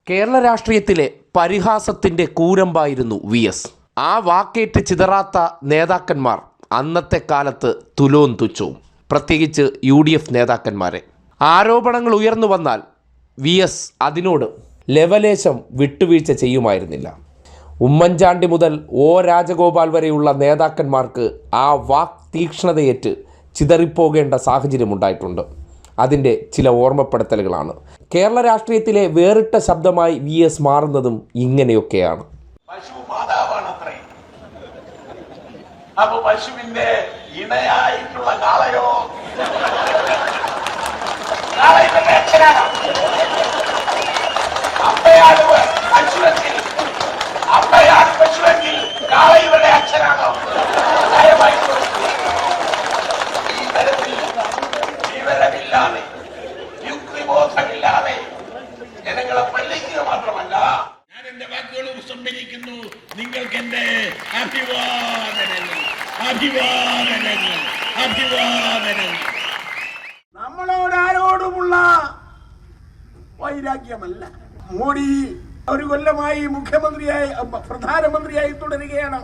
കേരള രാഷ്ട്രീയത്തിലെ പരിഹാസത്തിൻ്റെ കൂരമ്പായിരുന്നു വി.എസ്. ആ വാക്കേറ്റ് ചിതറാത്ത നേതാക്കന്മാർ അന്നത്തെ കാലത്ത് തുലോം തുച്ഛവും, പ്രത്യേകിച്ച് UDF നേതാക്കന്മാരെ. ആരോപണങ്ങൾ ഉയർന്നു വന്നാൽ വി.എസ്. അതിനോട് ലവലേശം വിട്ടുവീഴ്ച ചെയ്യുമായിരുന്നില്ല. ഉമ്മൻചാണ്ടി മുതൽ രാജഗോപാൽ വരെയുള്ള നേതാക്കന്മാർക്ക് ആ വാക്ക് തീക്ഷ്ണതയേറ്റ് ചിതറിപ്പോകേണ്ട സാഹചര്യമുണ്ടായിട്ടുണ്ട്. അതിൻ്റെ ചില ഓർമ്മപ്പെടുത്തലുകളാണ്. കേരള രാഷ്ട്രീയത്തിലെ വേറിട്ട ശബ്ദമായി വി.എസ്. മാറുന്നതും ഇങ്ങനെയൊക്കെയാണ്. പശുവിന്റെ ഇണയായിട്ടുള്ള കാളയോ അമ്മയാണ് പശുവെങ്കിൽ കാളയുടെ അച്ഛനാണോ? ഈ തരത്തിൽ വിവരമില്ലാതെ യുക്തിബോധമില്ലാതെ ജനങ്ങളെ പല്ലിക്കുക മാത്രമല്ല, ഞാൻ എന്റെ വാക്കുകൾ സംഭരിക്കുന്നു. നിങ്ങൾക്ക് എന്റെ അഭിവാദനങ്ങൾ. നമ്മളോട് ആരോടുമുള്ള വൈരാഗ്യമല്ല. മോഡി ഒരു കൊല്ലമായി പ്രധാനമന്ത്രിയായി തുടരുകയാണ്.